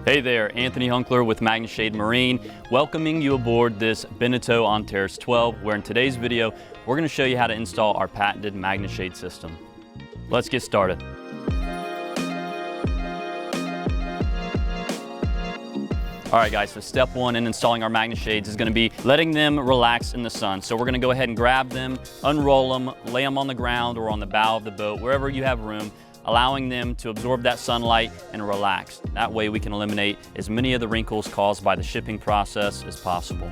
Hey there, Anthony Hunkler with Magne Shade Marine, welcoming you aboard this Beneteau on Terrace 12, where in today's video, we're going to show you how to install our patented Magne Shade system. Let's get started. All right guys, so step one in installing our Magne Shades is going to be letting them relax in the sun. So we're going to go ahead and grab them, unroll them, lay them on the ground or on the bow of the boat, wherever you have room, allowing them to absorb that sunlight and relax. That way we can eliminate as many of the wrinkles caused by the shipping process as possible.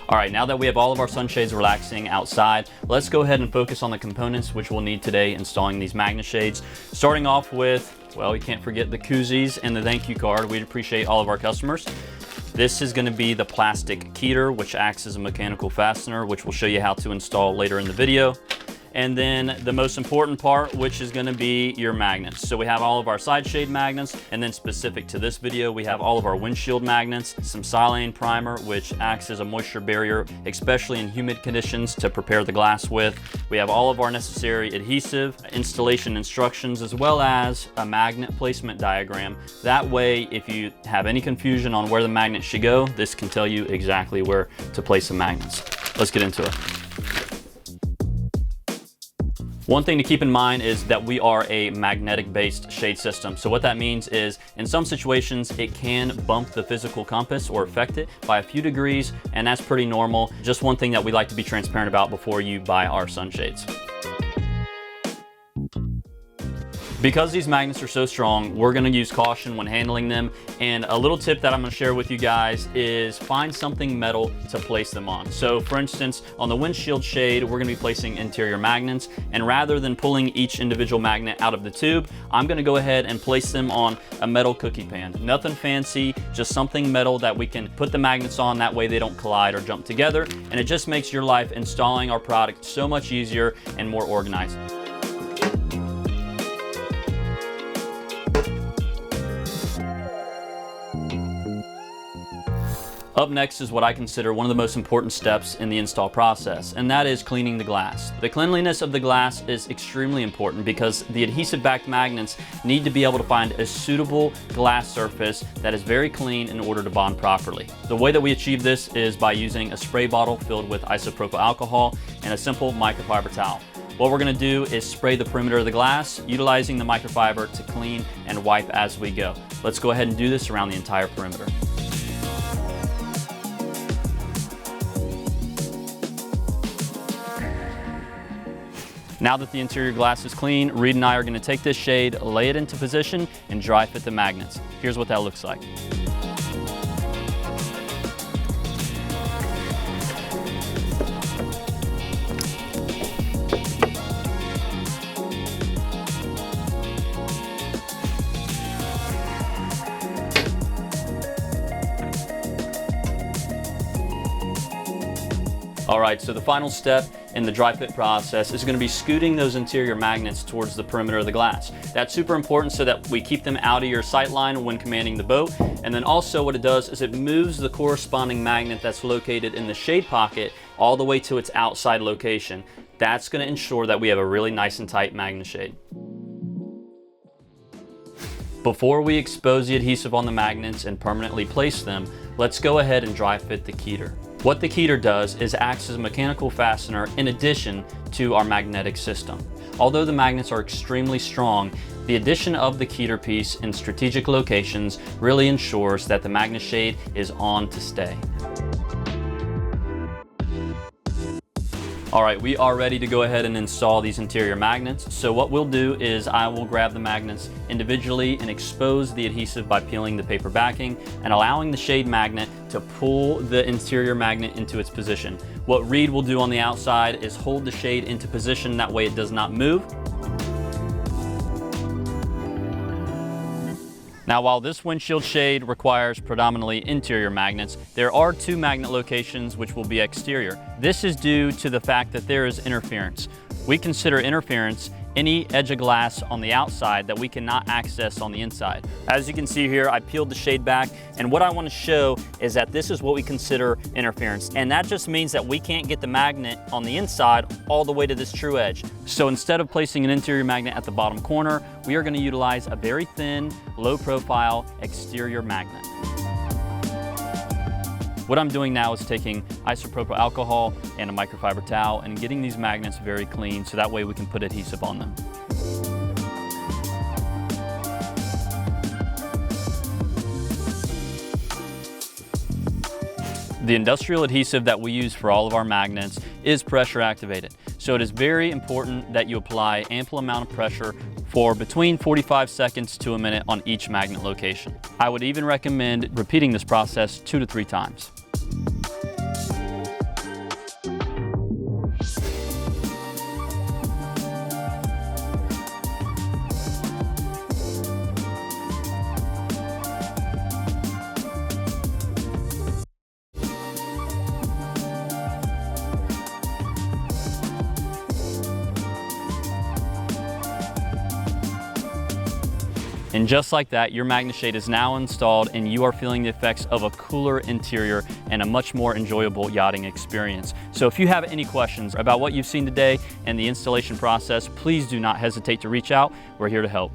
All right, now that we have all of our sunshades relaxing outside, let's go ahead and focus on the components which we'll need today installing these Magne Shades. Starting off with, well, you can't forget the koozies and the thank you card. We'd appreciate all of our customers. This is going to be the plastic keter, which acts as a mechanical fastener, which we'll show you how to install later in the video. And then the most important part, which is going to be your magnets. So we have all of our side shade magnets, and then specific to this video, we have all of our windshield magnets, some silane primer, which acts as a moisture barrier, especially in humid conditions to prepare the glass with. We have all of our necessary adhesive, installation instructions, as well as a magnet placement diagram. That way, if you have any confusion on where the magnet should go, this can tell you exactly where to place the magnets. Let's get into it. One thing to keep in mind is that we are a magnetic-based shade system. So what that means is, in some situations, it can bump the physical compass or affect it by a few degrees, and that's pretty normal. Just one thing that we like to be transparent about before you buy our sunshades. Because these magnets are so strong, we're going to use caution when handling them. And a little tip that I'm going to share with you guys is find something metal to place them on. So for instance, on the windshield shade, we're going to be placing interior magnets. And rather than pulling each individual magnet out of the tube, I'm going to go ahead and place them on a metal cookie pan. Nothing fancy, just something metal that we can put the magnets on. That way they don't collide or jump together. And it just makes your life installing our product so much easier and more organized. Up next is what I consider one of the most important steps in the install process, and that is cleaning the glass. The cleanliness of the glass is extremely important because the adhesive-backed magnets need to be able to find a suitable glass surface that is very clean in order to bond properly. The way that we achieve this is by using a spray bottle filled with isopropyl alcohol and a simple microfiber towel. What we're going to do is spray the perimeter of the glass, utilizing the microfiber to clean and wipe as we go. Let's go ahead and do this around the entire perimeter. Now that the interior glass is clean, Reed and I are going to take this shade, lay it into position, and dry fit the magnets. Here's what that looks like. All right, so the final step in the dry fit process is going to be scooting those interior magnets towards the perimeter of the glass. That's super important so that we keep them out of your sight line when commanding the boat. And then also what it does is it moves the corresponding magnet that's located in the shade pocket all the way to its outside location. That's going to ensure that we have a really nice and tight Magne Shade. Before we expose the adhesive on the magnets and permanently place them, let's go ahead and dry fit the keter. What the keter does is acts as a mechanical fastener in addition to our magnetic system. Although the magnets are extremely strong, the addition of the keter piece in strategic locations really ensures that the Magne Shade is on to stay. All right, we are ready to go ahead and install these interior magnets. So what we'll do is I will grab the magnets individually and expose the adhesive by peeling the paper backing and allowing the shade magnet to pull the interior magnet into its position. What Reed will do on the outside is hold the shade into position, that way it does not move. Now, while this windshield shade requires predominantly interior magnets, there are two magnet locations which will be exterior. This is due to the fact that there is interference. We consider interference any edge of glass on the outside that we cannot access on the inside. As you can see here, I peeled the shade back, and what I want to show is that this is what we consider interference. And that just means that we can't get the magnet on the inside all the way to this true edge. So instead of placing an interior magnet at the bottom corner, we are going to utilize a very thin, low profile exterior magnet. What I'm doing now is taking isopropyl alcohol and a microfiber towel and getting these magnets very clean so that way we can put adhesive on them. The industrial adhesive that we use for all of our magnets is pressure activated. So it is very important that you apply ample amount of pressure for between 45 seconds to a minute on each magnet location. I would even recommend repeating this process 2 to 3 times. And just like that, your Magne Shade is now installed and you are feeling the effects of a cooler interior and a much more enjoyable yachting experience. So if you have any questions about what you've seen today and the installation process, please do not hesitate to reach out. We're here to help.